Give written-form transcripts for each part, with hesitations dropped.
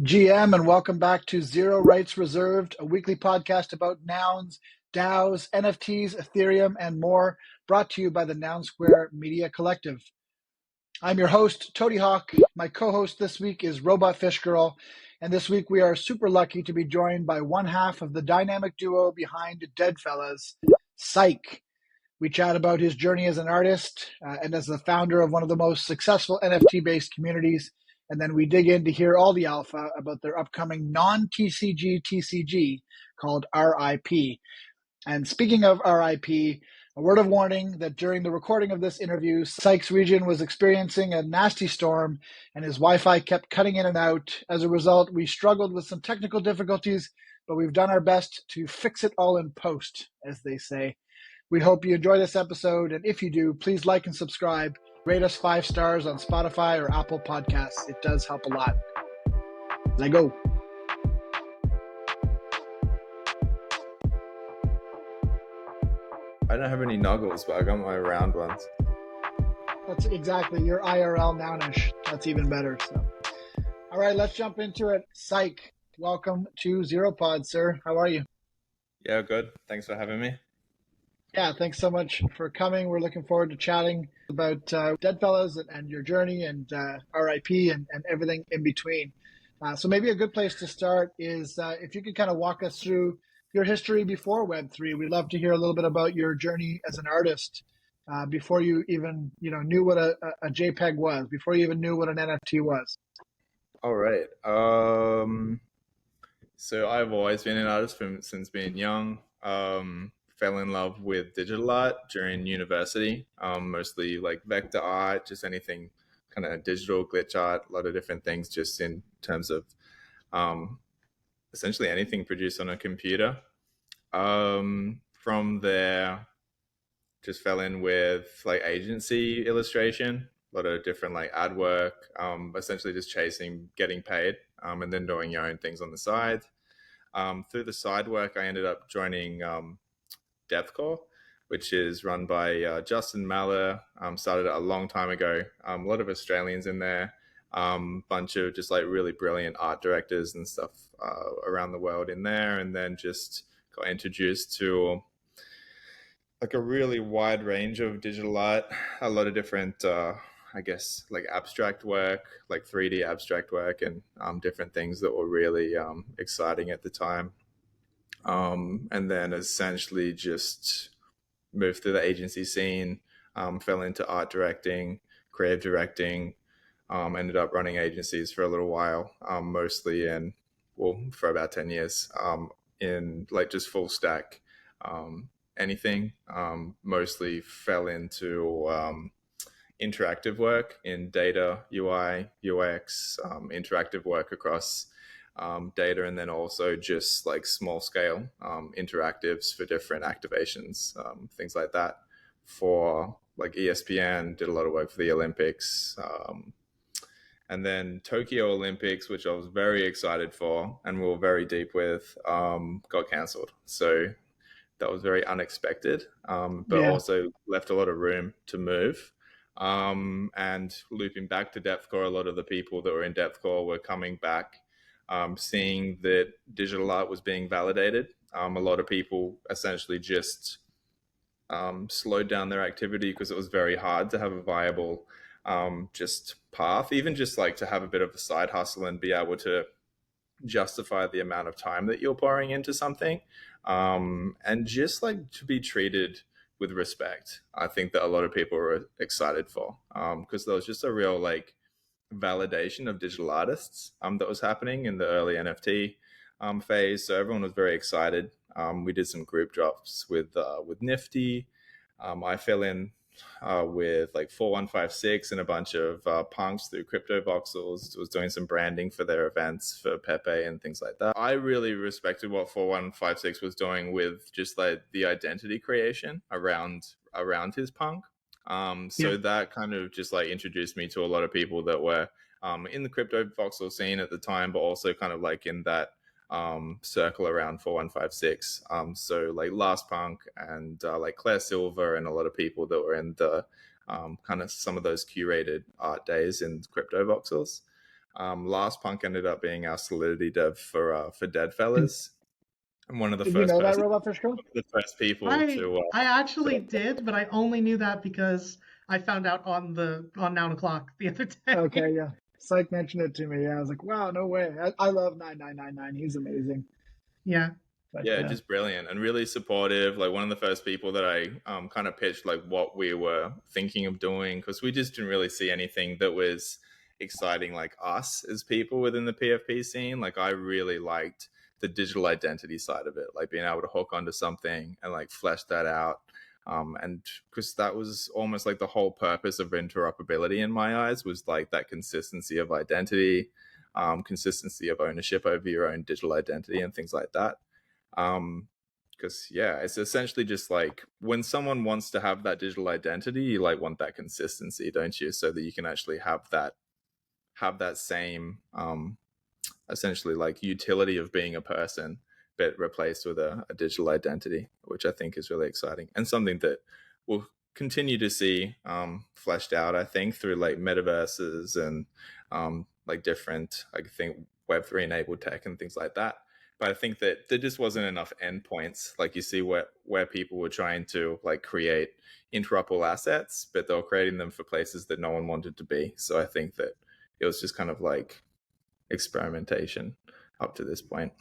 GM, and welcome back to Zero Rights Reserved, a weekly podcast about nouns, DAOs, NFTs, Ethereum, and more, brought to you by the Noun Square Media Collective. I'm your host, Toady Hawk. My co-host this week is Robot Fish Girl, and this week we are super lucky to be joined by one half of the dynamic duo behind Deadfellaz, Psych. We chat about his journey as an artist and as the founder of one of the most successful NFT-based communities. And then we dig in to hear all the alpha about their upcoming non-TCG TCG called RIP. And speaking of RIP, a word of warning that during the recording of this interview, Psych's region was experiencing a nasty storm and his Wi-Fi kept cutting in and out. As a result, we struggled with some technical difficulties, but we've done our best to fix it all in post, as they say. We hope you enjoy this episode, and if you do, please like and subscribe. Rate us 5 stars on Spotify or Apple Podcasts. It does help a lot. Let go. I don't have any nuggles, but I got my round ones. That's exactly your IRL nounish. That's even better. So, all right, let's jump into it. Psych, welcome to ZEROPOD, sir. How are you? Yeah, good. Thanks for having me. Yeah, thanks so much for coming. We're looking forward to chatting about Deadfellaz and your journey and RIP and everything in between. So maybe a good place to start is if you could kind of walk us through your history before Web3. We'd love to hear a little bit about your journey as an artist before you even knew what a JPEG was, before you even knew what an NFT was. All right. So I've always been an artist since being young. Fell in love with digital art during university, mostly like vector art, just anything kind of digital, glitch art, a lot of different things just in terms of essentially anything produced on a computer. From there, just fell in with like agency illustration, a lot of different like ad work, essentially just chasing getting paid, and then doing your own things on the side. Through the side work, I ended up joining Depthcore, which is run by Justin Maller. Started it a long time ago. A lot of Australians in there, bunch of just like really brilliant art directors and stuff around the world in there, and then just got introduced to like a really wide range of digital art, a lot of different I guess like abstract work, like 3D abstract work, and different things that were really exciting at the time. And then essentially just moved through the agency scene, fell into art directing, creative directing, ended up running agencies for a little while, mostly for about 10 years, in like just full stack anything. Mostly fell into interactive work in data, UI, UX, interactive work across data, and then also just like small scale interactives for different activations, things like that. For like ESPN, did a lot of work for the Olympics, and then Tokyo Olympics, which I was very excited for and we were very deep with, got cancelled. So that was very unexpected, but also left a lot of room to move. And looping back to Depthcore, a lot of the people that were in Depthcore were coming back, seeing that digital art was being validated. A lot of people essentially just slowed down their activity because it was very hard to have a viable just path, even just like to have a bit of a side hustle and be able to justify the amount of time that you're pouring into something, and just like to be treated with respect. I think that a lot of people were excited for, because there was just a real like validation of digital artists that was happening in the early NFT phase. So everyone was very excited. We did some group drops with Nifty. I fell in with like 4156 and a bunch of punks through Cryptovoxels. Was doing some branding for their events for Pepe and things like that. I really respected what 4156 was doing with just like the identity creation around his punk. That kind of just like introduced me to a lot of people that were in the Cryptovoxel scene at the time, but also kind of like in that circle around 4156. So like Last Punk and like Claire Silver and a lot of people that were in the kind of some of those curated art days in Cryptovoxels. Last Punk ended up being our Solidity dev for Deadfellaz. I'm one of the Did you first know that, person, Robot Fish Girl? the first people I to. I actually did, but I only knew that because I found out on Noun O'Clock the other day. Okay, yeah. Psych mentioned it to me. Yeah, I was like, wow, no way. I love 9999. He's amazing. Yeah. But, Yeah, just brilliant and really supportive. Like one of the first people that I kind of pitched like what we were thinking of doing, because we just didn't really see anything that was exciting like us as people within the PFP scene. Like I really liked the digital identity side of it, like being able to hook onto something and like flesh that out. And because that was almost like the whole purpose of interoperability in my eyes, was like that consistency of identity, consistency of ownership over your own digital identity and things like that. Because yeah, it's essentially just like when someone wants to have that digital identity, you like want that consistency, don't you? So that you can actually have that same essentially like utility of being a person, but replaced with a digital identity, which I think is really exciting and something that we'll continue to see fleshed out, I think, through like metaverses and like different, I think, Web3 enabled tech and things like that. But I think that there just wasn't enough endpoints. Like you see where people were trying to like create interoperable assets, but they were creating them for places that no one wanted to be. So I think that it was just kind of like experimentation up to this point.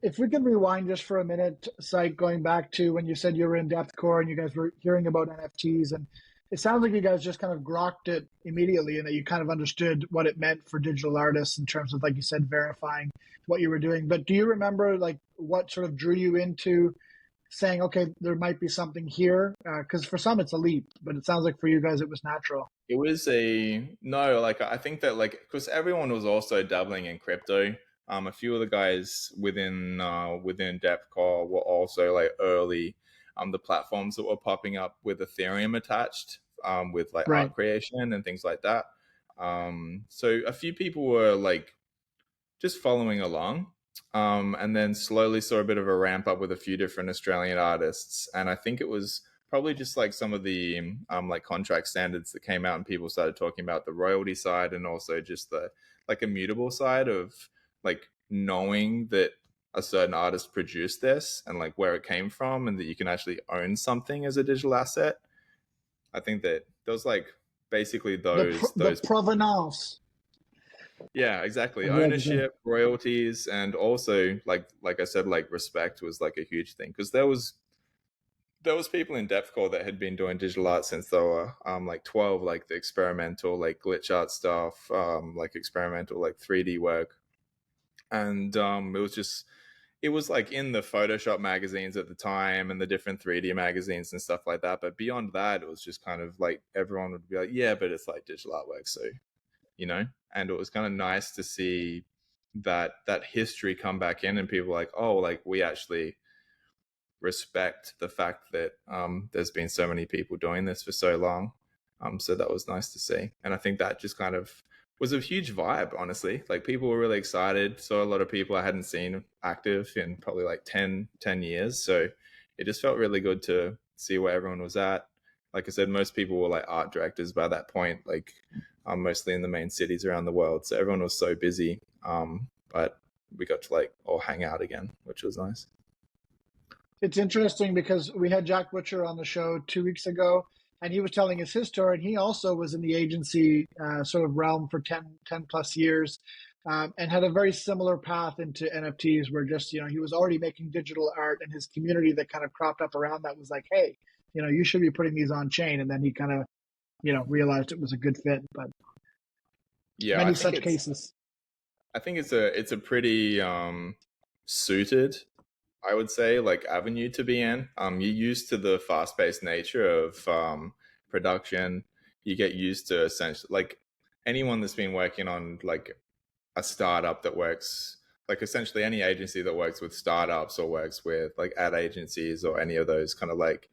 if we can rewind just for a minute, Psych, going back to when you said you were in Depthcore and you guys were hearing about NFTs, and it sounds like you guys just kind of grokked it immediately and that you kind of understood what it meant for digital artists in terms of, like you said, verifying what you were doing. But do you remember like what sort of drew you into saying, okay, there might be something here? Because for some it's a leap, but it sounds like for you guys it was natural. It was like I think that like because everyone was also dabbling in crypto. A few of the guys within Depthcore were also like early the platforms that were popping up with Ethereum attached, with like Right. art creation and things like that. So a few people were like just following along, and then slowly saw a bit of a ramp up with a few different Australian artists. And I think it was probably just like some of the like contract standards that came out, and people started talking about the royalty side and also just the like immutable side of like knowing that a certain artist produced this and like where it came from, and that you can actually own something as a digital asset. I think that those like basically The provenance. yeah, exactly. Yeah, Ownership, royalties, and also like I said, like respect was like a huge thing, because there was people in Depthcore that had been doing digital art since they were like 12, like the experimental like glitch art stuff, like experimental like 3D work, and it was like in the Photoshop magazines at the time and the different 3D magazines and stuff like that. But beyond that, it was just kind of like everyone would be like, yeah, but it's like digital artwork, so and it was kind of nice to see that history come back in, and people like, oh, like we actually respect the fact that there's been so many people doing this for so long. So that was nice to see, and I think that just kind of was a huge vibe, honestly. Like people were really excited. Saw a lot of people I hadn't seen active in probably like 10 years, so it just felt really good to see where everyone was at. Like I said, most people were like art directors by that point, like mostly in the main cities around the world. So everyone was so busy, but we got to like all hang out again, which was nice. It's interesting because we had Jack Butcher on the show 2 weeks ago, and he was telling us his story, and he also was in the agency sort of realm for 10 plus years, and had a very similar path into NFTs where just, he was already making digital art, and his community that kind of cropped up around that was like, hey, you should be putting these on chain. And then he kind of, realized it was a good fit, but yeah, many such cases. I think it's a pretty suited, I would say, like avenue to be in. You're used to the fast-paced nature of production. You get used to essentially like anyone that's been working on like a startup that works, like essentially any agency that works with startups or works with like ad agencies or any of those kind of like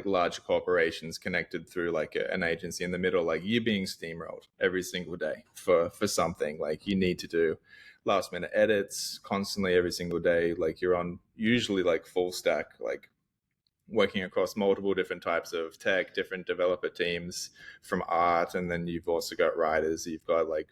large corporations connected through like an agency in the middle, like you're being steamrolled every single day for something. Like you need to do last minute edits constantly every single day. Like you're on usually like full stack, like working across multiple different types of tech, different developer teams from art, and then you've also got writers, you've got like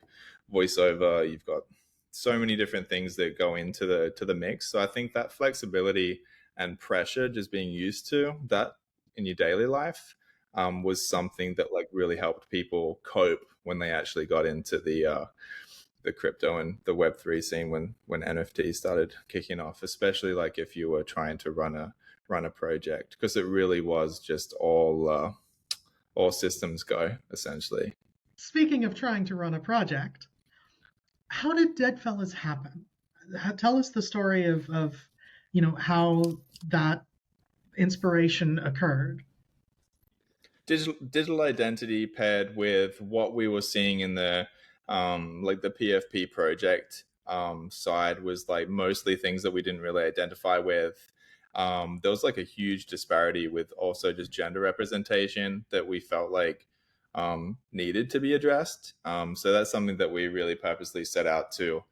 voiceover, you've got so many different things that go into the mix. So I think that flexibility and pressure, just being used to that in your daily life, was something that like really helped people cope when they actually got into the crypto and the Web3 scene when NFTs started kicking off, especially like if you were trying to run a project, because it really was just all systems go, essentially. Speaking of trying to run a project, how did Deadfellaz happen? Tell us the story of how that inspiration occurred. Digital identity paired with what we were seeing in the like the PFP project side was like mostly things that we didn't really identify with. There was like a huge disparity with also just gender representation that we felt like needed to be addressed. So that's something that we really purposely set out to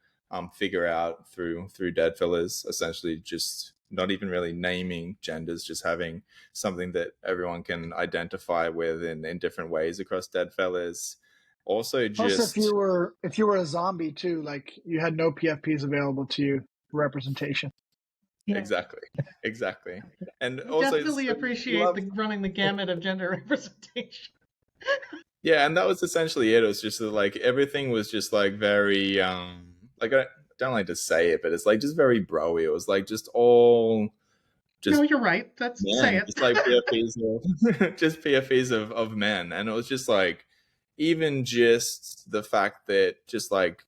figure out through Deadfellaz, essentially just not even really naming genders, just having something that everyone can identify with in different ways across Deadfellaz. Also, just plus if you were a zombie too, like you had no PFPs available to you for representation. Yeah. Exactly. And We also definitely appreciate running the gamut of gender representation. Yeah, and that was essentially it. It was just that, like, everything was just like very like, I don't like to say it, but it's like just very broy. It was like just all No, you're right. Say it. just like PFPs just PFPs of men. And it was just like, even just the fact that just like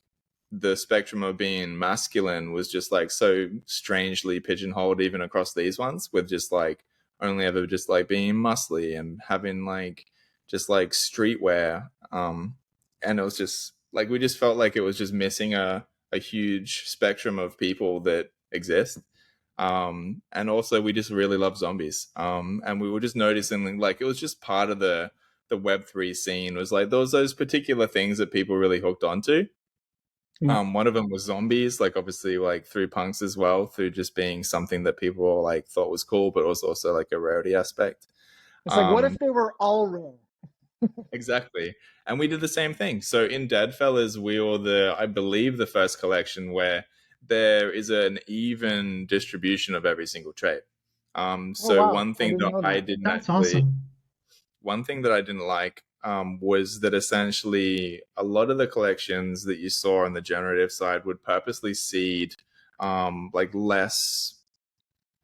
the spectrum of being masculine was just like so strangely pigeonholed even across these ones, with just like only ever just like being muscly and having like just like streetwear. And it was just like, we just felt like it was just missing a huge spectrum of people that exist. And also we just really love zombies. And we were just noticing like it was just part of the Web3 scene, was like there was those particular things that people really hooked onto. One of them was zombies, like obviously like through punks as well, through just being something that people like thought was cool, but was also like a rarity aspect. It's like, what if they were all rare? Exactly. And we did the same thing. So in Deadfellaz, we were I believe the first collection where there is an even distribution of every single trait. So wow. one thing that I didn't That's actually, awesome. one thing that I didn't like was that essentially a lot of the collections that you saw on the generative side would purposely seed like less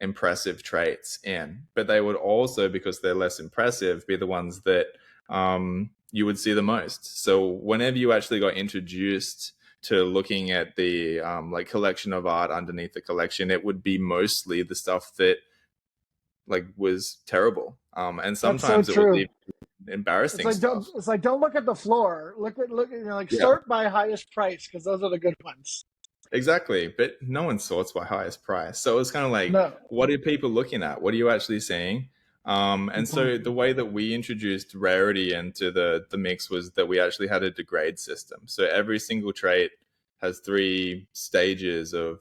impressive traits in, but they would also, because they're less impressive, be the ones that you would see the most. So whenever you actually got introduced to looking at the like collection of art underneath the collection, it would be mostly the stuff that like was terrible. And sometimes it would be embarrassing stuff. It's like, don't look at the floor. Look at sort by highest price, because those are the good ones. Exactly, but no one sorts by highest price. So it's kind of like, what are people looking at? What are you actually seeing? And so the way that we introduced rarity into the mix was that we actually had a degrade system. So every single trait has 3 stages of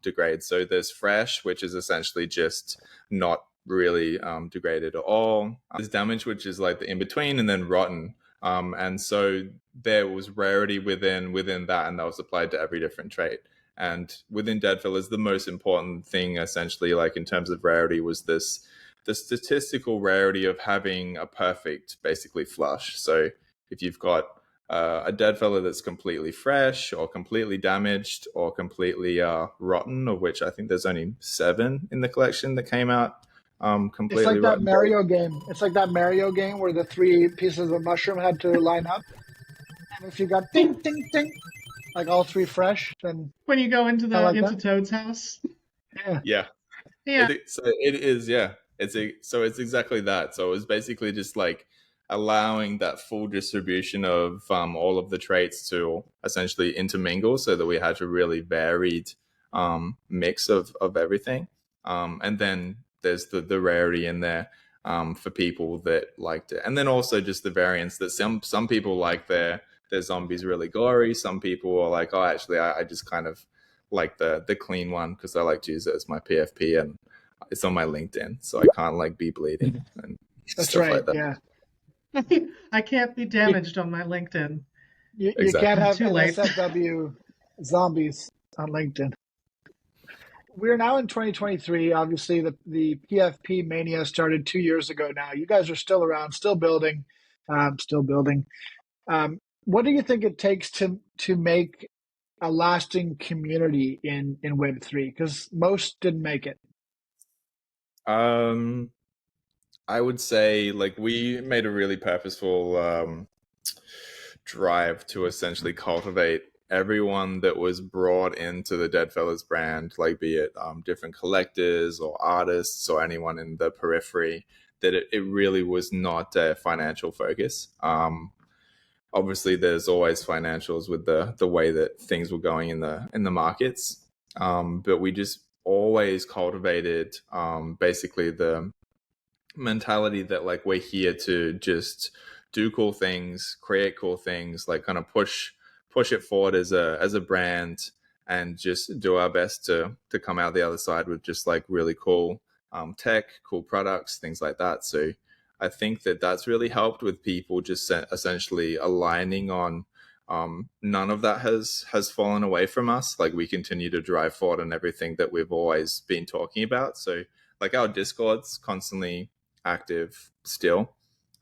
degrade. So there's fresh, which is essentially just not really degraded at all. There's damage, which is like the in-between, and then rotten. And so there was rarity within that, and that was applied to every different trait. And within Deadfellaz, the most important thing, essentially, like in terms of rarity, was the statistical rarity of having a perfect, basically, flush. So if you've got a Deadfellaz that's completely fresh, or completely damaged, or completely rotten, of which I think there's only 7 in the collection that came out. Completely it's like that rotten. Mario game. It's like that Mario game where the 3 pieces of mushroom had to line up. And if you got ding, ding, ding, like all 3 fresh, then when you go into Toad's house. Yeah. So it is, yeah. So it's exactly that. So it was basically just like allowing that full distribution of all of the traits to essentially intermingle, so that we had a really varied mix of everything. And then there's the rarity in there for people that liked it. And then also just the variance that some people like their zombies really gory. Some people are like, oh, actually, I just kind of like the clean one, because I like to use it as my PFP, and it's on my LinkedIn, so I can't like be bleeding and That's stuff right. like that. Yeah. I can't be damaged on my LinkedIn. You Exactly. can't have Too late. NSFW zombies on LinkedIn. We're now in 2023. Obviously, the PFP mania started 2 years ago now. You guys are still around, still building, still building. What do you think it takes to make a lasting community in Web3? Because most didn't make it. I would say like we made a really purposeful drive to essentially cultivate everyone that was brought into the Deadfellaz brand, like be it different collectors or artists or anyone in the periphery, that it really was not a financial focus. Obviously, there's always financials with the way that things were going in the markets, but we just always cultivated basically the mentality that like we're here to just do cool things, create cool things, like kind of push it forward as a brand, and just do our best to come out the other side with just like really cool tech, cool products, things like that. So I think that that's really helped with people just essentially aligning on none of that has fallen away from us. Like we continue to drive forward on everything that we've always been talking about. So like our Discord's constantly active still,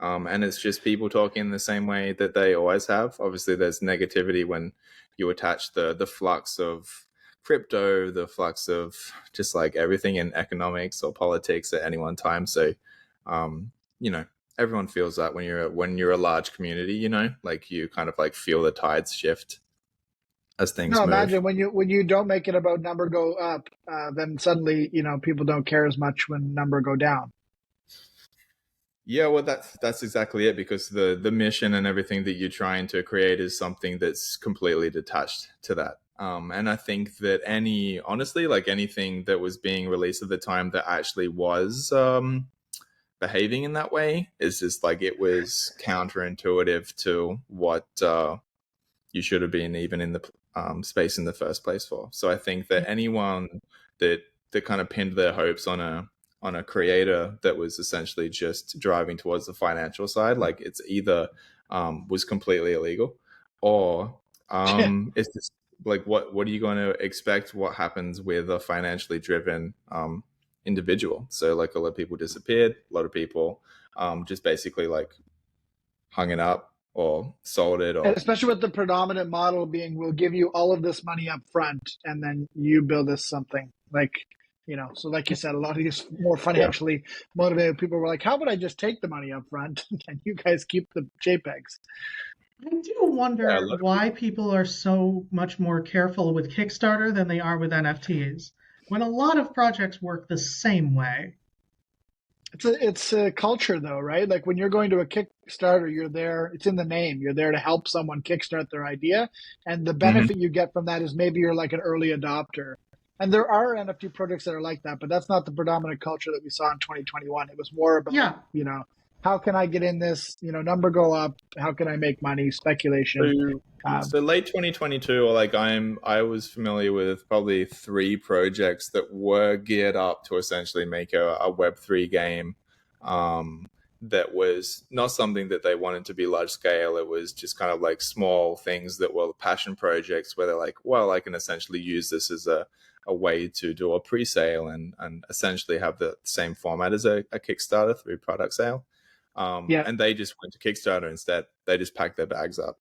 and it's just people talking the same way that they always have. Obviously there's negativity when you attach the flux of crypto, the flux of just like everything in economics or politics at any one time. So you know, everyone feels that when you're a large community, you know, like you kind of like feel the tides shift as things No, move. imagine when you don't make it about number go up, then suddenly people don't care as much when number go down. Yeah, well, that's exactly it, because the mission and everything that you're trying to create is something that's completely detached to that. And I think that honestly, like anything that was being released at the time that actually was behaving in that way is just like it was counterintuitive to what you should have been even in the space in the first place for. So I think that anyone that kind of pinned their hopes on a creator that was essentially just driving towards the financial side, like it's either was completely illegal, or it's just like what are you going to expect? What happens with a financially driven individual? So like a lot of people disappeared, a lot of people just basically like hung it up or sold it, And or especially with the predominant model being, we'll give you all of this money up front and then you build us something. Like, so like you said, a lot of these more financially motivated people were like, how would I just take the money up front and you guys keep the JPEGs? I do wonder why people are so much more careful with Kickstarter than they are with NFTs, when a lot of projects work the same way. It's a culture though, right? Like when you're going to a Kickstarter, you're there, it's in the name. You're there to help someone kickstart their idea. And the benefit you get from that is maybe you're like an early adopter. And there are NFT projects that are like that, but that's not the predominant culture that we saw in 2021. It was more about, how can I get in this, number go up? How can I make money? Speculation. So late 2022, or like I was familiar with probably 3 projects that were geared up to essentially make a Web3 game that was not something that they wanted to be large scale. It was just kind of like small things that were passion projects where they're like, well, I can essentially use this as a way to do a pre-sale and essentially have the same format as a Kickstarter through product sale. And they just went to Kickstarter instead. They just packed their bags up.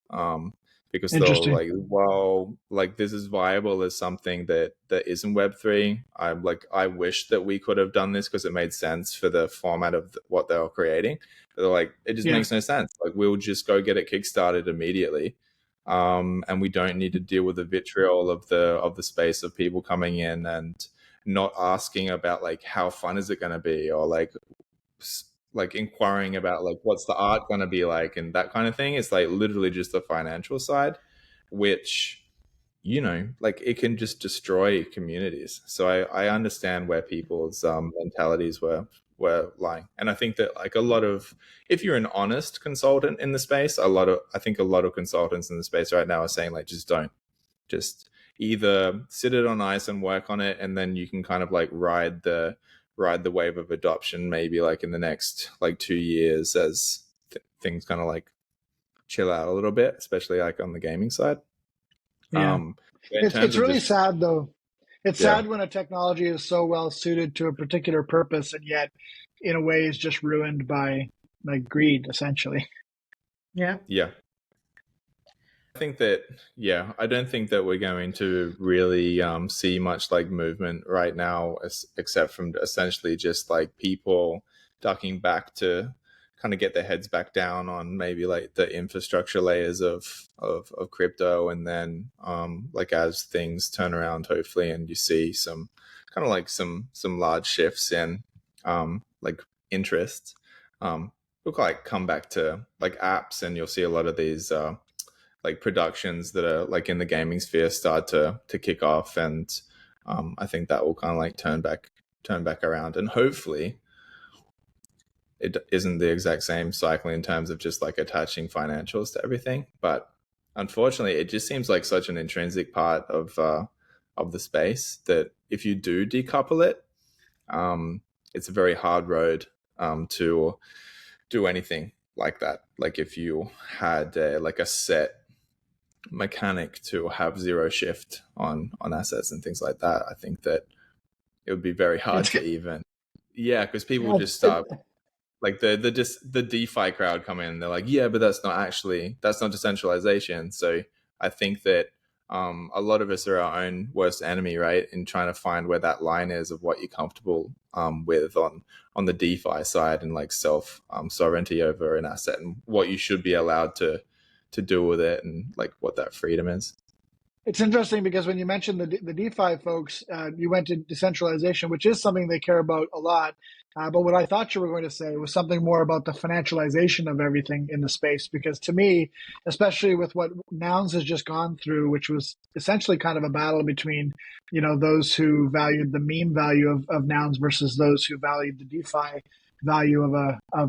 Because they're like, well, like this is viable as something that isn't Web3. I wish that we could have done this because it made sense for the format of what they were creating. But they're like, it just makes no sense. Like we'll just go get it kickstarted immediately, and we don't need to deal with the vitriol of the space of people coming in and not asking about like how fun is it going to be, or like inquiring about like what's the art going to be like and that kind of thing. It's like literally just the financial side, which like it can just destroy communities. So I understand where people's mentalities were lying, and I think that like a lot of, if you're an honest consultant in the space, I think a lot of consultants in the space right now are saying like just either sit it on ice and work on it, and then you can kind of like ride the ride the wave of adoption maybe like in the next like 2 years as things kind of like chill out a little bit, especially like on the gaming side. Yeah. In terms It's of really just sad though. It's Yeah. sad when a technology is so well suited to a particular purpose and yet in a way is just ruined by like greed essentially. Yeah. Yeah. I think that, I don't think that we're going to really see much like movement right now, except from essentially just like people ducking back to kind of get their heads back down on maybe like the infrastructure layers of crypto. And then like as things turn around, hopefully, and you see some kind of like some large shifts in like interest, we'll like come back to like apps, and you'll see a lot of these like productions that are like in the gaming sphere start to kick off, and I think that will kind of like turn back around, and hopefully it isn't the exact same cycle in terms of just like attaching financials to everything. But unfortunately, it just seems like such an intrinsic part of the space that if you do decouple it, it's a very hard road to do anything like that. Like if you had like a set mechanic to have zero shift on assets and things like that, I think that it would be very hard to even because people just start like the DeFi crowd come in, they're like, but that's not decentralization. So I think that a lot of us are our own worst enemy, right, in trying to find where that line is of what you're comfortable with on the DeFi side, and like self sovereignty over an asset, and what you should be allowed to do with it, and like what that freedom is. It's interesting because when you mentioned the DeFi folks, you went to decentralization, which is something they care about a lot. But what I thought you were going to say was something more about the financialization of everything in the space. Because to me, especially with what Nouns has just gone through, which was essentially kind of a battle between, those who valued the meme value of Nouns versus those who valued the DeFi value of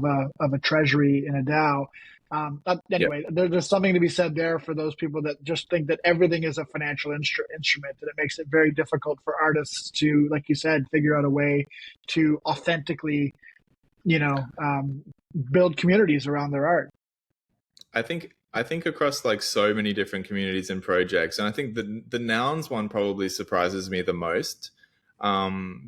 a treasury in a DAO. Anyway, there's something to be said there for those people that just think that everything is a financial instrument, and it makes it very difficult for artists to, like you said, figure out a way to authentically, build communities around their art. I think across like so many different communities and projects, and I think the Nouns one probably surprises me the most,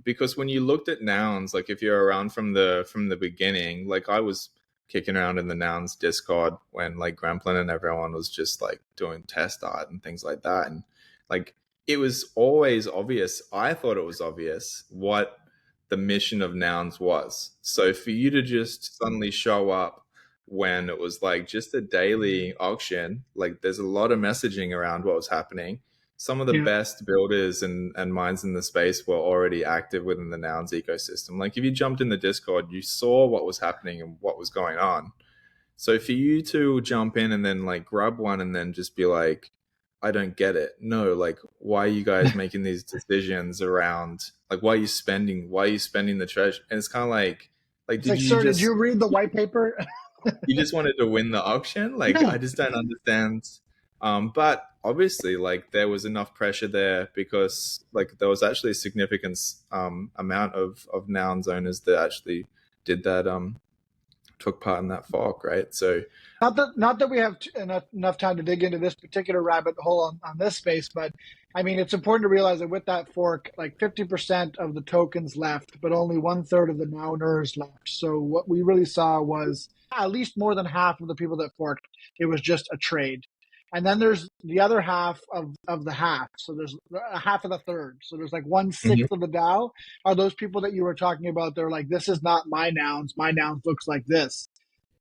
because when you looked at Nouns, like if you're around from the beginning, like I was kicking around in the Nouns Discord when like Gramplin and everyone was just like doing test art and things like that, and like it was always obvious. I thought it was obvious what the mission of Nouns was. So for you to just suddenly show up when it was like just a daily auction, like there's a lot of messaging around what was happening. Some of the best builders and minds in the space were already active within the Nouns ecosystem. Like if you jumped in the Discord, you saw what was happening and what was going on. So for you to jump in and then like grab one and then just be like, I don't get it. No, like why are you guys making these decisions around, like why are you spending the treasure? And it's kind of like did you read the white paper? You just wanted to win the auction? Like I just don't understand. But obviously, like there was enough pressure there because like there was actually a significant amount of Nouns owners that actually did that, took part in that fork, right? So not that we have enough time to dig into this particular rabbit hole on this space, but I mean, it's important to realize that with that fork, like 50% of the tokens left, but only 1/3 of the Nowners left. So what we really saw was at least more than half of the people that forked, it was just a trade. And then there's the other half of the half. So there's a half of the third. So there's like 1/6 of the DAO are those people that you were talking about. They're like, this is not my Nouns. My Nouns looks like this.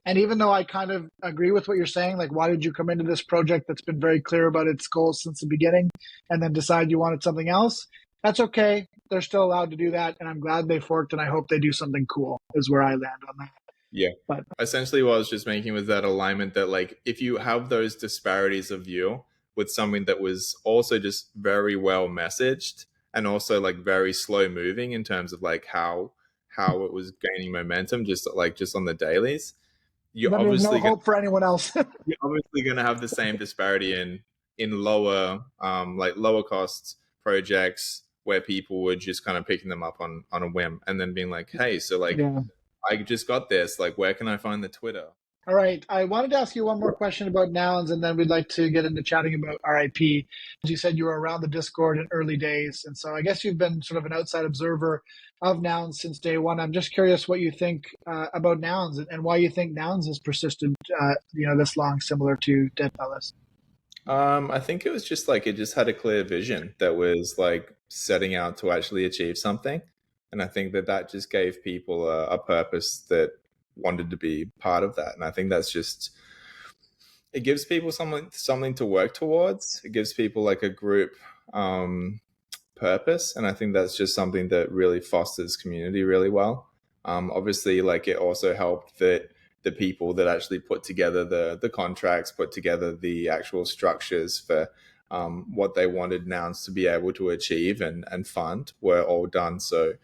And even though I kind of agree with what you're saying, like, why did you come into this project that's been very clear about its goals since the beginning and then decide you wanted something else? That's okay. They're still allowed to do that. And I'm glad they forked, and I hope they do something cool is where I land on that. Yeah. But essentially what I was just making was that alignment that like if you have those disparities of view with something that was also just very well messaged and also like very slow moving in terms of like how it was gaining momentum just on the dailies, you're then obviously there's no hope for anyone else. You're obviously going to have the same disparity in lower like lower cost projects where people were just kind of picking them up on a whim and then being like, hey, so like I just got this, like where can I find the Twitter? All right. I wanted to ask you one more question about nouns, and then we'd like to get into chatting about RIP. As you said, you were around the Discord in early days, and so I guess you've been sort of an outside observer of nouns since day one. I'm just curious what you think about nouns and why you think nouns has persisted, this long, similar to Deadfellaz. I think it was just like it just had a clear vision that was like setting out to actually achieve something, and I think that just gave people a purpose that wanted to be part of that. And I think that's just, it gives people something to work towards. It gives people like a group purpose, and I think that's just something that really fosters community really well. Obviously, like it also helped that the people that actually put together the contracts, put together the actual structures for what they wanted Nouns to be able to achieve and fund were all done so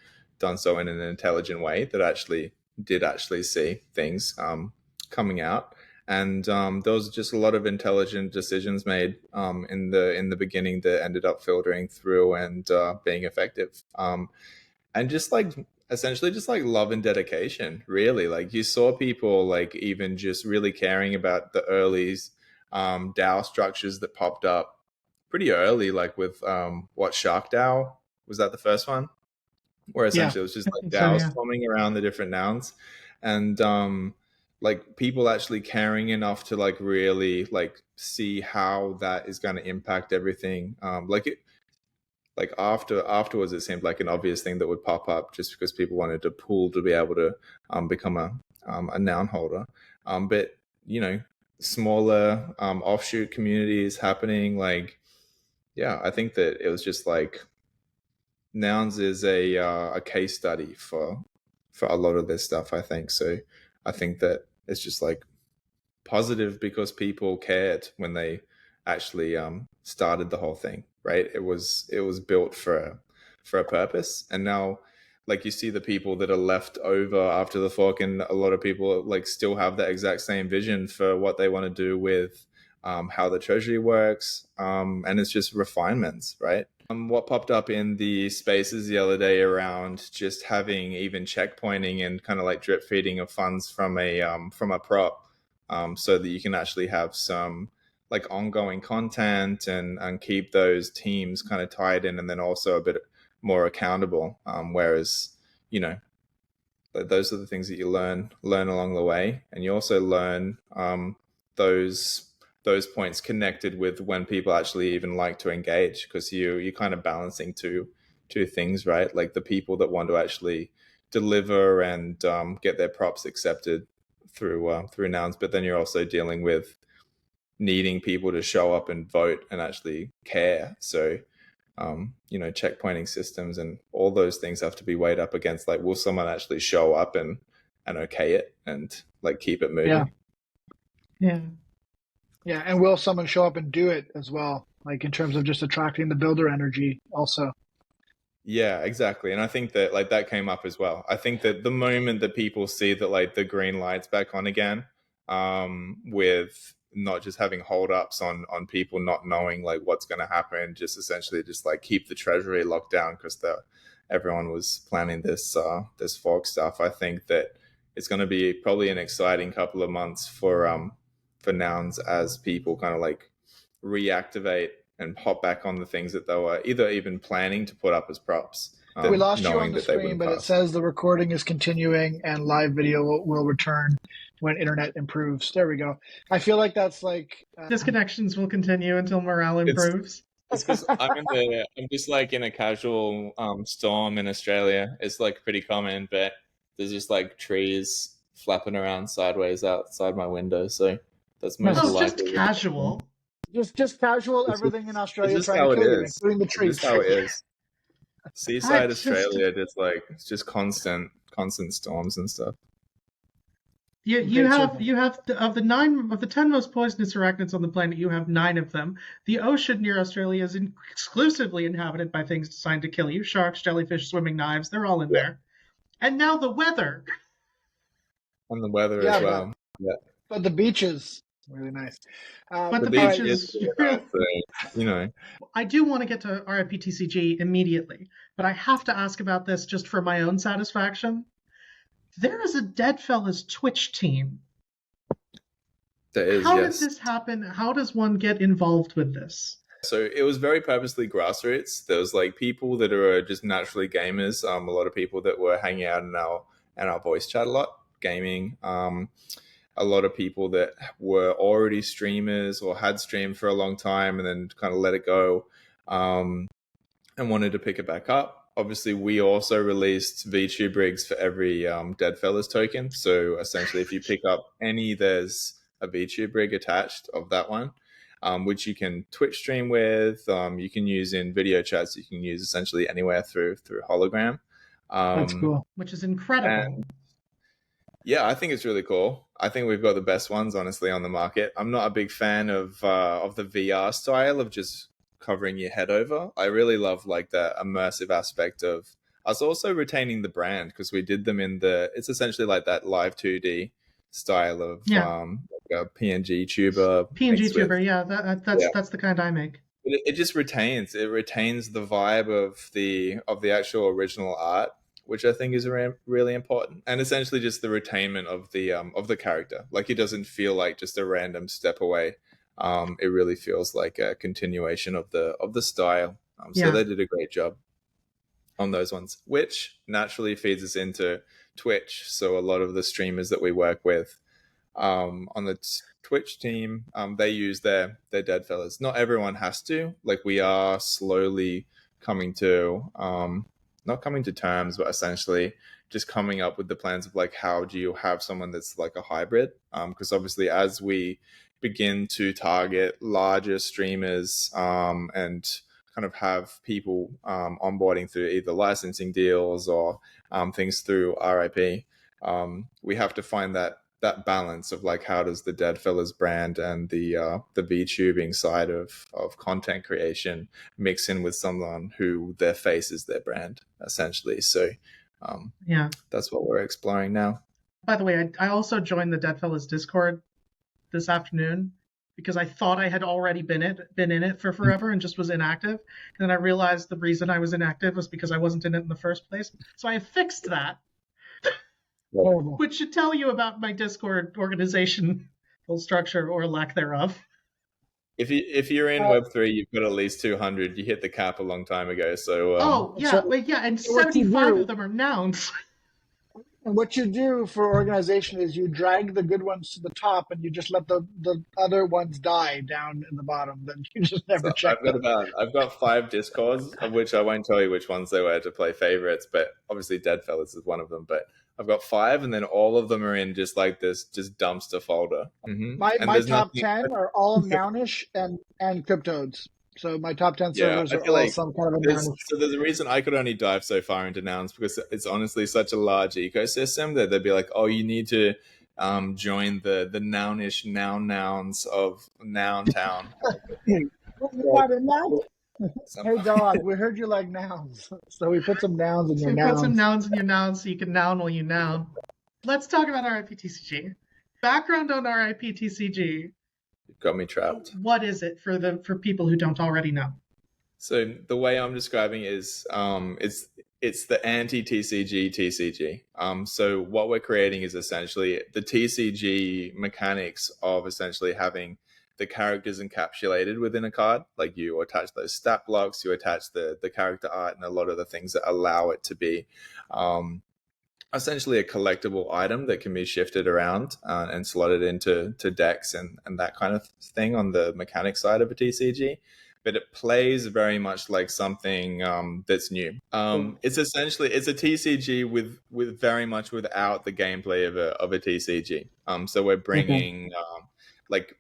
in an intelligent way that did see things coming out. And there was just a lot of intelligent decisions made in the beginning that ended up filtering through and being effective. And just like essentially just like love and dedication, really. Like you saw people like even just really caring about the early DAO structures that popped up pretty early, like with Shark DAO, was that the first one? Where essentially it was just like DAOs forming around the different nouns, and like people actually caring enough to like really like see how that is going to impact everything. Afterwards, it seemed like an obvious thing that would pop up just because people wanted to pool to be able to become a noun holder. But smaller offshoot communities happening. Like, yeah, I think that it was just like Nouns is a case study for a lot of this stuff, I think. So I think that it's just like positive because people cared when they actually started the whole thing, right? It was built for a purpose, and now like you see the people that are left over after the fork, and a lot of people like still have that exact same vision for what they want to do with how the treasury works, and it's just refinements, right? What popped up in the spaces the other day around just having even checkpointing and kind of like drip feeding of funds from a prop, so that you can actually have some like ongoing content and keep those teams kind of tied in, and then also a bit more accountable. Whereas, those are the things that you learn along the way, and you also learn those points connected with when people actually even like to engage, because you're kind of balancing two things, right? Like the people that want to actually deliver and get their props accepted through Nouns, but then you're also dealing with needing people to show up and vote and actually care. So checkpointing systems and all those things have to be weighed up against like, will someone actually show up and okay it and like keep it moving? Yeah, and will someone show up and do it as well, like in terms of just attracting the builder energy also? Yeah, exactly. And I think that like that came up as well. I think that the moment that people see that like the green light's back on again, with not just having holdups on people not knowing like what's going to happen, just essentially just like keep the treasury locked down because everyone was planning this fork stuff. I think that it's going to be probably an exciting couple of months for Nouns as people kind of like reactivate and hop back on the things that they were either even planning to put up as props. We lost you on the screen, but it says the recording is continuing and live video will return when internet improves. There we go. I feel like that's like disconnections will continue until morale improves. It's because I'm just like in a casual storm in Australia. It's like pretty common, but there's just like trees flapping around sideways outside my window, so that's most likely. Just casual. Just casual. Everything in Australia is trying to kill you, including the trees. This is how it is. Seaside Australia, it's just constant storms and stuff. You have of the 10 most poisonous arachnids on the planet, you have 9 of them. The ocean near Australia is exclusively inhabited by things designed to kill you: sharks, jellyfish, swimming knives. They're all in there. And now the weather. And the weather as well. But the beaches. Really nice. But the these pitch kids is are real. nice, so, you know. I do want to get to RIP TCG immediately, but I have to ask about this just for my own satisfaction. There is a Deadfellaz Twitch team. There is, How yes. did this happen? How does one get involved with this? So it was very purposely grassroots. There was like people that are just naturally gamers. A lot of people that were hanging out in our voice chat a lot, gaming. A lot of people that were already streamers or had streamed for a long time and then kind of let it go, and wanted to pick it back up. Obviously, we also released VTube rigs for every Deadfellaz token. So essentially, if you pick up any, there's a VTube rig attached of that one, which you can Twitch stream with. You can use in video chats. You can use essentially anywhere through hologram. That's cool. Which is incredible. Yeah, I think it's really cool. I think we've got the best ones, honestly, on the market. I'm not a big fan of the VR style of just covering your head over. I really love like the immersive aspect of us also retaining the brand, because we did them in it's essentially like that live 2D style of like a PNG tuber. PNG tuber, yeah, that's the kind I make. It just retains the vibe of the actual original art, which I think is really important, and essentially just the retainment of the character. Like, it doesn't feel like just a random step away. It really feels like a continuation of the style. So they did a great job on those ones, which naturally feeds us into Twitch. So a lot of the streamers that we work with on the Twitch team, they use their Deadfellaz. Not everyone has to. Like, we are slowly coming to not coming to terms, but essentially just coming up with the plans of like, how do you have someone that's like a hybrid? Because obviously, as we begin to target larger streamers and kind of have people onboarding through either licensing deals or things through RIP, we have to find that balance of like, how does the Deadfellaz brand and the VTubing side of content creation mix in with someone who their face is their brand, essentially. So that's what we're exploring now. By the way, I also joined the Deadfellaz Discord this afternoon because I thought I had already been in it for forever and just was inactive. And then I realized the reason I was inactive was because I wasn't in it in the first place. So I have fixed that. Which should tell you about my Discord organizational structure or lack thereof. If you're in Web3, you've got at least 200. You hit the cap a long time ago. So and 75 of them are nouns. And what you do for organization is you drag the good ones to the top, and you just let the other ones die down in the bottom. Then you just never check. I've got 5 Discords, of which I won't tell you which ones they were to play favorites, but obviously Deadfellaz is one of them. But I've got 5, and then all of them are in just like this dumpster folder. Mm-hmm. My top 10 are all nounish and cryptodes. So my top 10 servers are all like some kind of a nounish. So there's a reason I could only dive so far into nouns, because it's honestly such a large ecosystem that they'd be like, oh, you need to join the nounish nouns of Noun Town. Hey, dog, we heard you like nouns, so we put some nouns in your nouns. Put some nouns in your nouns so you can noun while you noun. Let's talk about RIP TCG. Background on RIP TCG. You've got me trapped. What is it for people who don't already know? So the way I'm describing it is it's the anti-TCG TCG. So what we're creating is essentially the TCG mechanics of essentially having the characters encapsulated within a card. Like, you attach those stat blocks, you attach the character art, and a lot of the things that allow it to be essentially a collectible item that can be shifted around and slotted into decks and that kind of thing on the mechanic side of a TCG. But it plays very much like something that's new. It's a TCG with very much without the gameplay of a TCG. So we're bringing like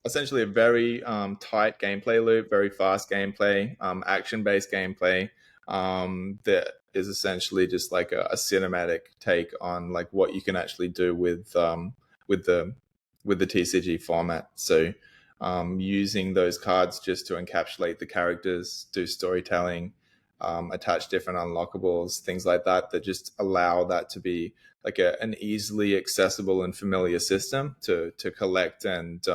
essentially a very tight gameplay loop, very fast gameplay, action-based gameplay that is essentially just like a cinematic take on like what you can actually do with the TCG format. So using those cards just to encapsulate the characters, do storytelling, attach different unlockables, things like that, that just allow that to be like an easily accessible and familiar system to collect and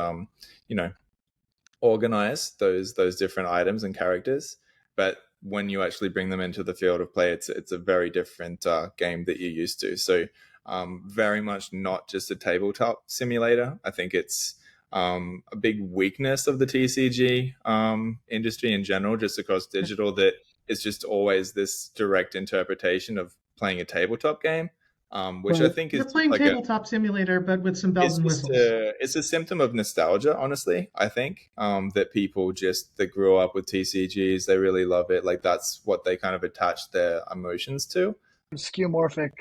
organize those different items and characters. But when you actually bring them into the field of play, it's a very different game that you're used to. So very much not just a tabletop simulator. I think it's a big weakness of the TCG industry in general, just across digital, that it's just always this direct interpretation of playing a tabletop game, which Right. I think You're is playing like tabletop simulator, but with some bells and whistles. it's a symptom of nostalgia, honestly. I think that people that grew up with TCGs, they really love it. Like that's what they kind of attach their emotions to. Skeuomorphic.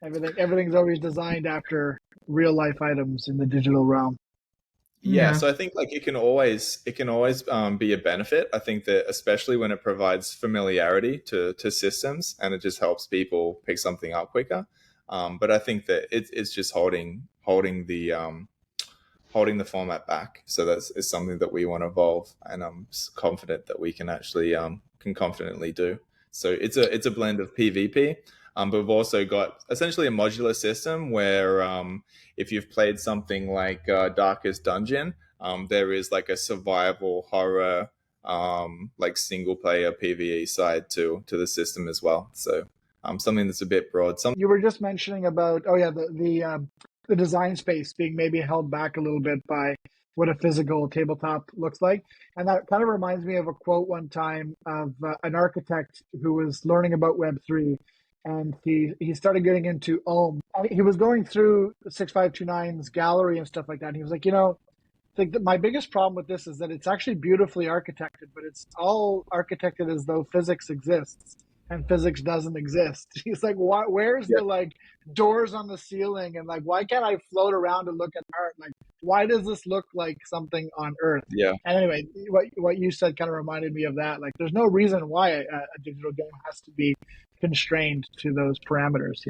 Everything's always designed after real life items in the digital realm. Yeah, so I think like it can always be a benefit. I think that especially when it provides familiarity to systems, and it just helps people pick something up quicker. But I think that it's just holding the format back. So is something that we want to evolve, and I'm confident that we can actually can confidently do. So it's a blend of PvP. But we've also got essentially a modular system where if you've played something like Darkest Dungeon, there is like a survival horror like single player PvE side to the system as well. So something that's a bit broad. You were just mentioning about the design space being maybe held back a little bit by what a physical tabletop looks like. And that kind of reminds me of a quote one time of an architect who was learning about Web3. And he started getting into Ohm. He was going through 6529's gallery and stuff like that. And he was like, my biggest problem with this is that it's actually beautifully architected, but it's all architected as though physics exists, and physics doesn't exist. He's like, where's the like doors on the ceiling, and like, why can't I float around and look at art? Like, why does this look like something on Earth? Yeah. And anyway, what you said kind of reminded me of that. Like, there's no reason why a digital game has to be constrained to those parameters,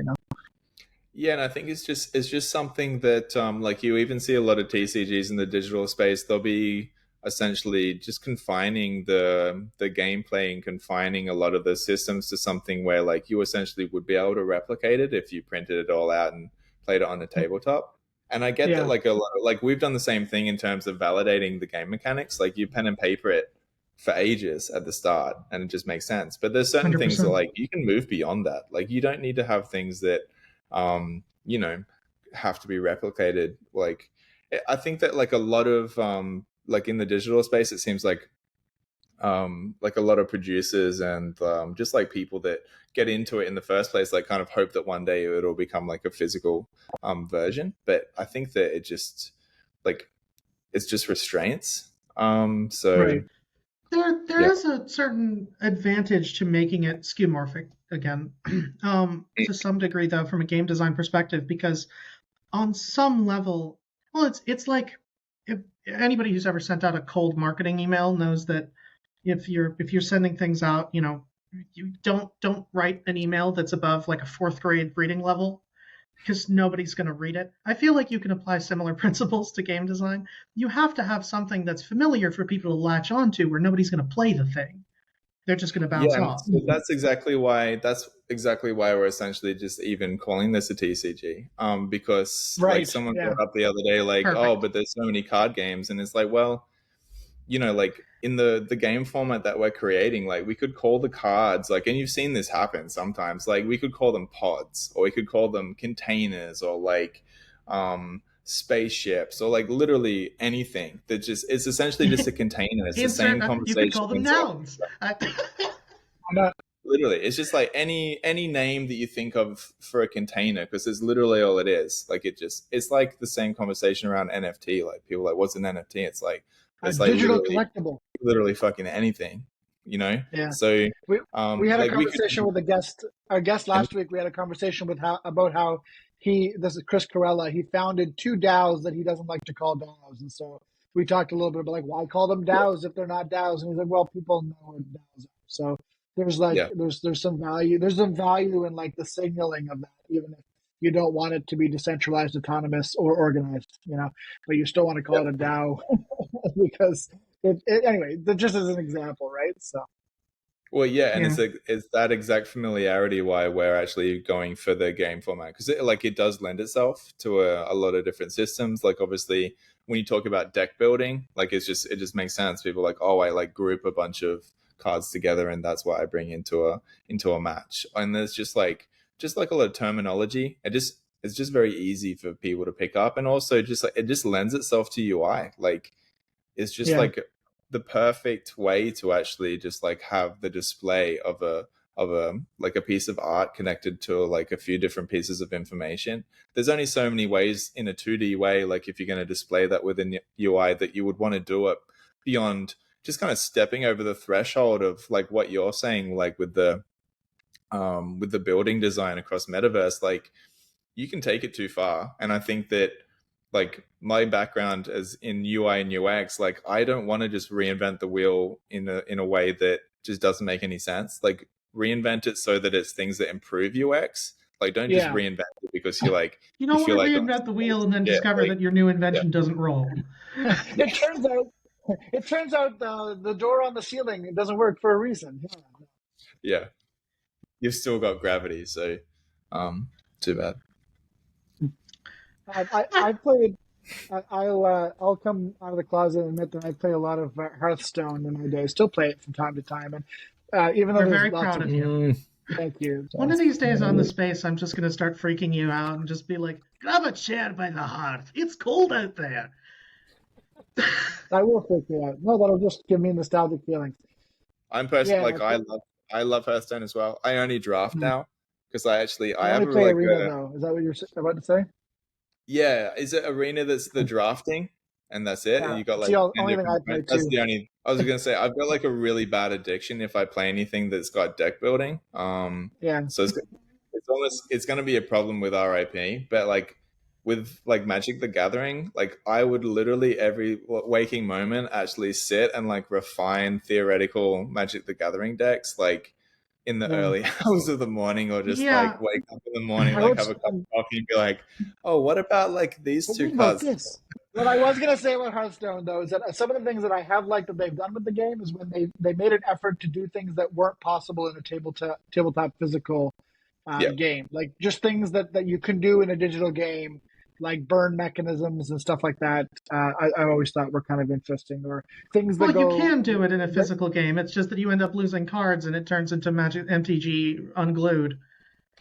Yeah, and I think it's just something that like you even see a lot of TCGs in the digital space. They'll be essentially just confining the gameplay and confining a lot of the systems to something where like you essentially would be able to replicate it if you printed it all out and played it on the tabletop. And I get that like a lot like we've done the same thing in terms of validating the game mechanics. Like you pen and paper it for ages at the start and it just makes sense. But there's certain 100%. things that like you can move beyond that. Like you don't need to have things that have to be replicated. Like I think that like a lot of like in the digital space, it seems like a lot of producers and just like people that get into it in the first place, like kind of hope that one day it'll become like a physical version. But I think that it just like it's just restraints. So right. There is a certain advantage to making it skeuomorphic again, to some degree though, from a game design perspective, because on some level, well, it's like if anybody who's ever sent out a cold marketing email knows that if you're sending things out, you don't write an email that's above like a 4th grade reading level, because nobody's going to read it. I feel like you can apply similar principles to game design. You have to have something that's familiar for people to latch onto, where nobody's going to play the thing. They're just going to bounce off. So that's exactly why we're essentially just even calling this a TCG. Because like someone brought up the other day, like, oh, but there's so many card games, and it's like, well, like in the game format that we're creating, like we could call the cards like, and you've seen this happen sometimes, like we could call them pods, or we could call them containers, or like spaceships, or like literally anything that just it's essentially just a container. It's the same conversation. You could call them nouns. Literally, it's just like any name that you think of for a container, because it's literally all it is. Like it's like the same conversation around NFT. Like people are like, what's an NFT? It's like digital collectible. Literally fucking anything, Yeah. So we had a conversation with our guest last week. We had a conversation about how this is Chris Corella. He founded 2 DAOs that he doesn't like to call DAOs, and so we talked a little bit about like, why call them DAOs if they're not DAOs? And he's like, well, people know what DAOs are. So there's like there's some value. There's some value in like the signaling of that, even if you don't want it to be decentralized, autonomous, or organized, but you still want to call it a DAO because anyway, just as an example, right? So Well, yeah, and Yeah. it's that exact familiarity why we're actually going for the game format, because it does lend itself to a lot of different systems. Like obviously, when you talk about deck building, like it just makes sense. People are like, oh, I like group a bunch of cards together, and that's what I bring into a match. And there's just like a lot of terminology. It's just very easy for people to pick up, and also just like it just lends itself to UI. Like it's just Yeah. like the perfect way to actually just like have the display of a like a piece of art connected to like a few different pieces of information. There's only so many ways in a 2D way, like if you're going to display that within UI, that you would want to do it beyond just kind of stepping over the threshold of like what you're saying, like with the building design across metaverse. Like you can take it too far. And I think that like my background as in UI and UX, like I don't want to just reinvent the wheel in a way that just doesn't make any sense. Like reinvent it so that it's things that improve UX. Like don't just Yeah. reinvent it because you like You don't want to like reinvent the wheel and then discover that your new invention doesn't roll. It turns out the door on the ceiling, it doesn't work for a reason. Yeah. You've still got gravity, so too bad. I played. I'll come out of the closet and admit that I play a lot of Hearthstone in my day. Still play it from time to time, and even though We're there's very lots proud of you. Thank you. One of these days on the space, I'm just going to start freaking you out and just be like, grab a chair by the hearth. It's cold out there. I will freak you out. No, that'll just give me nostalgic feelings. I'm personally I love Hearthstone as well. I only draft now because I have only play Arena though. Is that what you're about to say? Yeah, is it Arena that's the drafting and that's it? Yeah, and you got like the only thing I play that's too. the only. I was gonna say I've got like a really bad addiction if I play anything that's got deck building. Yeah. So it's gonna be a problem with RIP, but like with like Magic the Gathering, like I would literally every waking moment actually sit and like refine theoretical Magic the Gathering decks, like in the early hours of the morning, or just like wake up in the morning, like have a cup of coffee and be like, oh, what about like these two cards? What I was going to say about Hearthstone, though, is that some of the things that I have liked that they've done with the game is when they made an effort to do things that weren't possible in a tabletop physical game. Like just things that you can do in a digital game, like burn mechanisms and stuff like that. I always thought were kind of interesting, or things that you can do it in a physical game. It's just that you end up losing cards and it turns into Magic MTG unglued.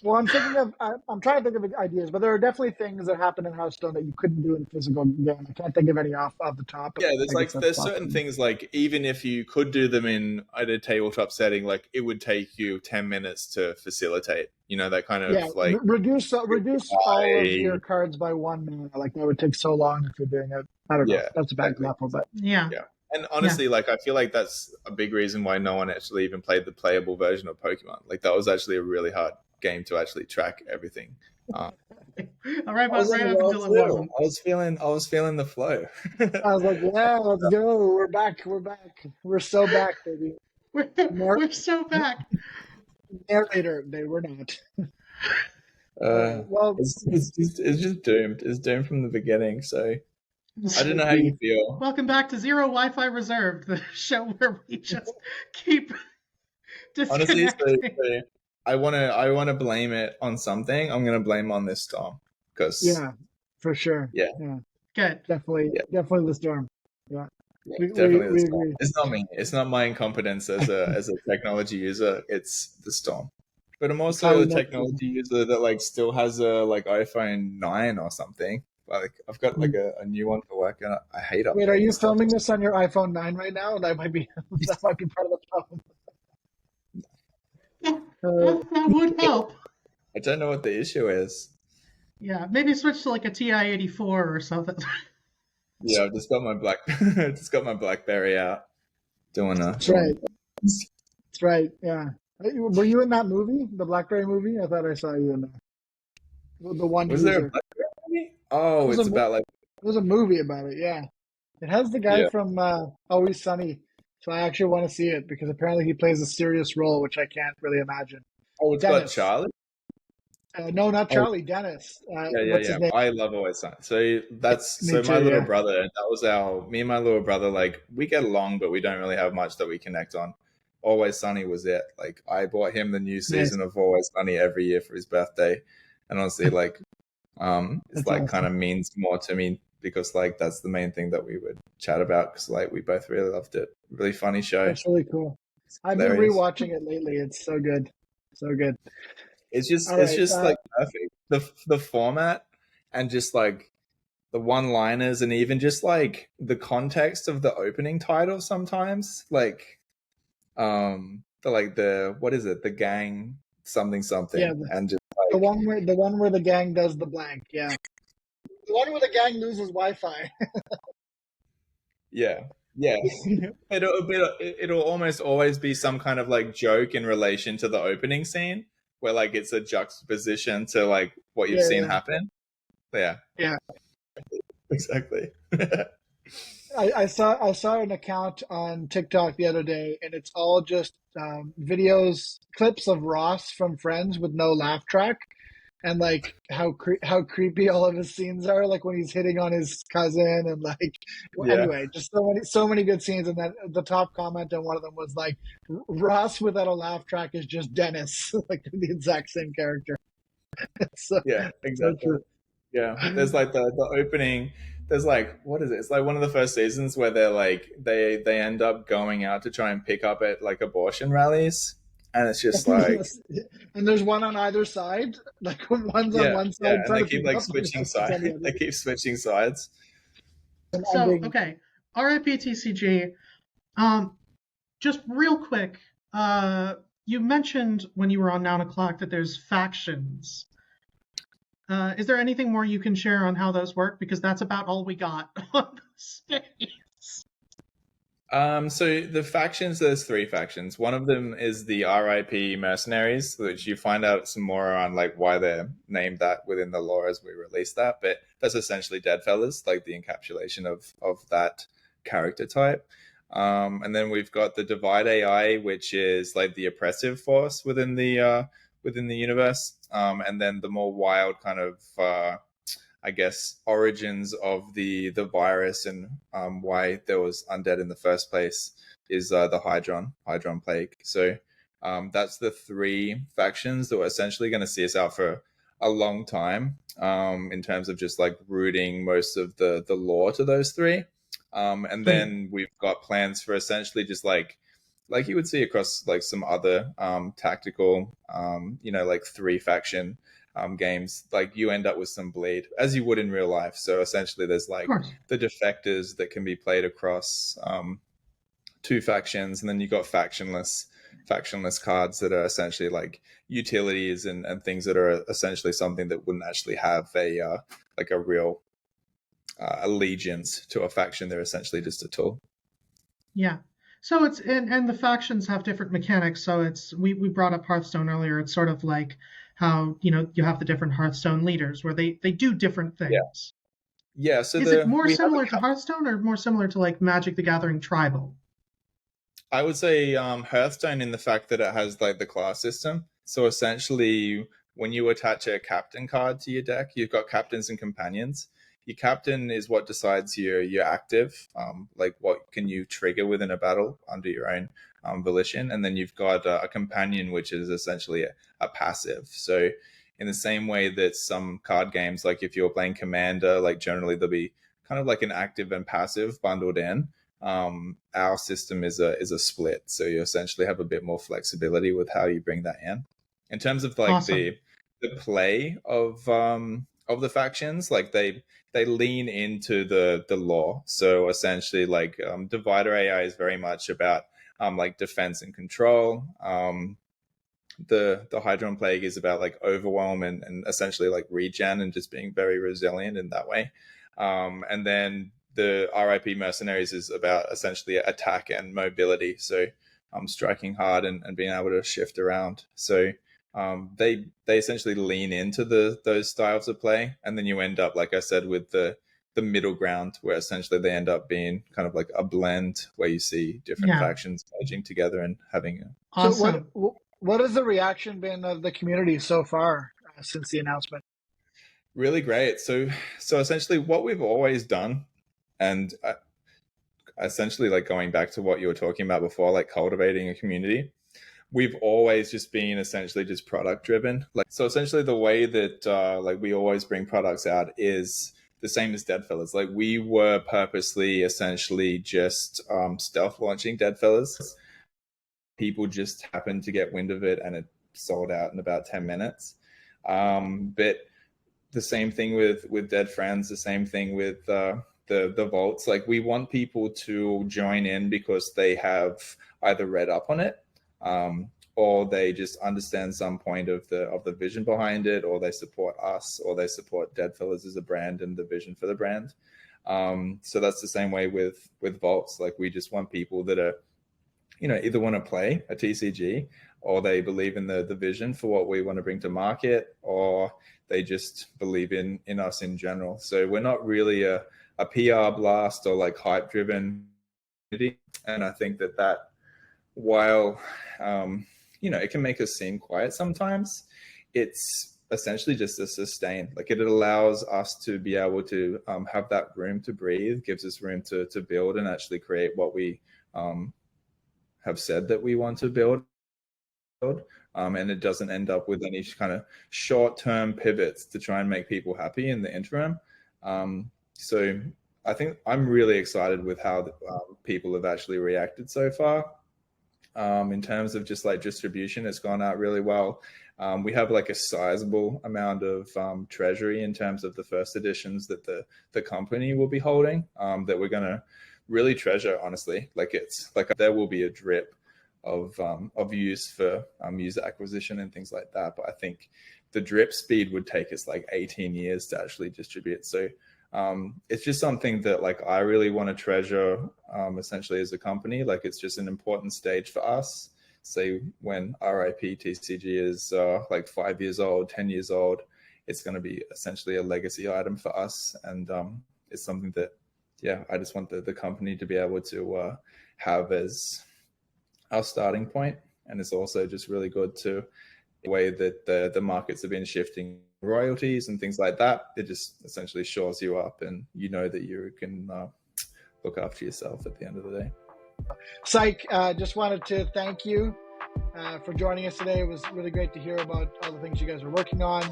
Well, I'm trying to think of ideas, but there are definitely things that happen in Hearthstone that you couldn't do in a physical game. I can't think of any off the top. Yeah, there's certain things, like even if you could do them in a tabletop setting, like it would take you 10 minutes to facilitate. You know, that kind of like reduce all of your cards by 1 mana. Like that would take so long if you're doing it. I don't know. That's a bad example, but yeah. And honestly, like I feel like that's a big reason why no one actually even played the playable version of Pokemon. Like that was actually a really hard game to actually track everything. All right, but right up until it wasn't. I was feeling the flow. I was like, yeah, let's go. We're back. We're so back, baby. We're so back. Narrator, they were not. Well, it's just doomed. It's doomed from the beginning. So I don't know how you feel. Welcome back to Zero Wi-Fi Reserved, the show where we just keep disconnecting. Honestly, so I want to blame it on something. I'm going to blame on this storm because for sure. Yeah. Good. Definitely the storm. Yeah. Definitely the storm. It's not me. It's not my incompetence as a technology user. It's the storm. But I'm also a technology user that like still has a like iPhone 9 or something. Like I've got like a new one for work, and I hate it. Wait, are you filming this on your iPhone 9 right now? That might be part of the problem. That would help. I don't know what the issue is. Yeah, maybe switch to like a TI-84 or something. Yeah, I've just got my BlackBerry out doing a. That's right. That's right. Yeah. Were you in that movie, the BlackBerry movie? I thought I saw you in there. The one. Was there a BlackBerry movie? Oh, it's about like. There's a movie about it. Yeah, it has the guy from Always Sunny. So I actually want to see it because apparently he plays a serious role, which I can't really imagine. Oh, it's got Charlie? No, not Charlie. Dennis. Yeah. I love Always Sunny. So that's my little brother. That was me and my little brother. Like we get along, but we don't really have much that we connect on. Always Sunny was it. Like I bought him the new season of Always Sunny every year for his birthday, and honestly, like it's like awesome. kind of means more to me because like that's the main thing that we would chat about because like we both really loved it. Really funny show. That's really cool. I've been rewatching it lately. It's so good, so good. It's just like perfect. The format and just like the one-liners and even just like the context of the opening title sometimes like the what is it, the gang something and just like the one where the gang does the blank, the one where the gang loses Wi-Fi. yeah it'll almost always be some kind of like joke in relation to the opening scene where like it's a juxtaposition to like what you've seen happen. Yeah exactly. I saw an account on TikTok the other day, and it's all just videos, clips of Ross from Friends with no laugh track, and like how creepy all of his scenes are, like when he's hitting on his cousin, and like anyway, just so many good scenes. And then the top comment on one of them was like, Ross without a laugh track is just Dennis, like the exact same character. So, yeah, exactly. So yeah, there's like the opening. There's like, what is it? It's like one of the first seasons where they're like they end up going out to try and pick up at like abortion rallies, and it's just like, and there's one on either side, like one's on one side, and they keep like switching sides. They keep switching sides. So okay, RIP TCG. Just real quick, you mentioned when you were on Noun O'Clock that there's factions. Is there anything more you can share on how those work? Because that's about all we got on the space. So the factions, there's 3 factions. One of them is the RIP mercenaries, which you find out some more on like why they're named that within the lore as we release that. But that's essentially Deadfellaz, like the encapsulation of that character type. And then we've got the Divide AI, which is like the oppressive force within the universe. And then the more wild kind of I guess origins of the virus and why there was undead in the first place is the Hydron plague. So that's the 3 factions that were essentially going to see us out for a long time in terms of just like rooting most of the lore to those 3. And then we've got plans for essentially just like you would see across like some other tactical, like 3 faction games, like you end up with some bleed as you would in real life. So essentially there's like the defectors that can be played across 2 factions, and then you got factionless cards that are essentially like utilities and things that are essentially something that wouldn't actually have a like a real allegiance to a faction. They're essentially just a tool. Yeah. So it's and the factions have different mechanics. So it's we brought up Hearthstone earlier. It's sort of like how you have the different Hearthstone leaders where they do different things. Yeah. So is it more similar to Hearthstone or more similar to like Magic the Gathering Tribal? I would say Hearthstone in the fact that it has like the class system. So essentially, when you attach a captain card to your deck, you've got captains and companions. Your captain is what decides your active, like what can you trigger within a battle under your own volition. And then you've got a companion, which is essentially a passive. So in the same way that some card games, like if you're playing Commander, like generally there'll be kind of like an active and passive bundled in. Our system is a split. So you essentially have a bit more flexibility with how you bring that in. In terms of like the play of the factions, like they lean into the lore. So essentially like Divider AI is very much about like defense and control. The Hydron Plague is about like overwhelm and essentially like regen and just being very resilient in that way. And then the RIP Mercenaries is about essentially attack and mobility. So striking hard and being able to shift around. So they essentially lean into those styles of play, and then you end up, like I said, with the middle ground where essentially they end up being kind of like a blend where you see different factions merging together and having a awesome. So what has the reaction been of the community so far since the announcement? Really great. So essentially what we've always done, and essentially like going back to what you were talking about before, like cultivating a community. We've always just been essentially just product driven. Like, so essentially the way that like we always bring products out is the same as Deadfellaz. Like we were purposely essentially just stealth launching Deadfellaz. People just happened to get wind of it and it sold out in about 10 minutes. But the same thing with Dead Friends, the same thing with the vaults. Like we want people to join in because they have either read up on it, or they just understand some point of the vision behind it, or they support us, or they support Deadfellaz as a brand and the vision for the brand. So that's the same way with vaults. Like we just want people that are, either want to play a TCG, or they believe in the vision for what we want to bring to market, or they just believe in us in general. So we're not really a PR blast or like hype driven community. And I think that while, it can make us seem quiet sometimes, it's essentially just a sustain. Like it allows us to be able to have that room to breathe, gives us room to build and actually create what we have said that we want to build. And it doesn't end up with any kind of short-term pivots to try and make people happy in the interim. So I think I'm really excited with how people have actually reacted so far. In terms of just like distribution, it's gone out really well. We have like a sizable amount of treasury in terms of the first editions that the company will be holding, that we're going to really treasure, honestly. Like it's like there will be a drip of use for user acquisition and things like that. But I think the drip speed would take us like 18 years to actually distribute. So it's just something that like I really want to treasure essentially as a company. Like it's just an important stage for us. Say when RIP TCG is like 5 years old, 10 years old, it's going to be essentially a legacy item for us. And it's something that, I just want the company to be able to have as our starting point. And it's also just really good to the way that the markets have been shifting royalties and things like that. It just essentially shores you up, and that you can look after yourself at the end of the day. Psych, just wanted to thank you for joining us today. It was really great to hear about all the things you guys are working on.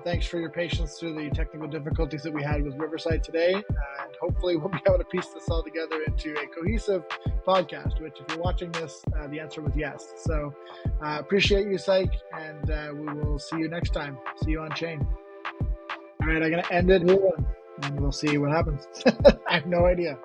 Thanks for your patience through the technical difficulties that we had with Riverside today. And hopefully we'll be able to piece this all together into a cohesive podcast, which if you're watching this, the answer was yes. So appreciate you, Psych, and we will see you next time. See you on chain. All right, I'm going to end it here, and we'll see what happens. I have no idea.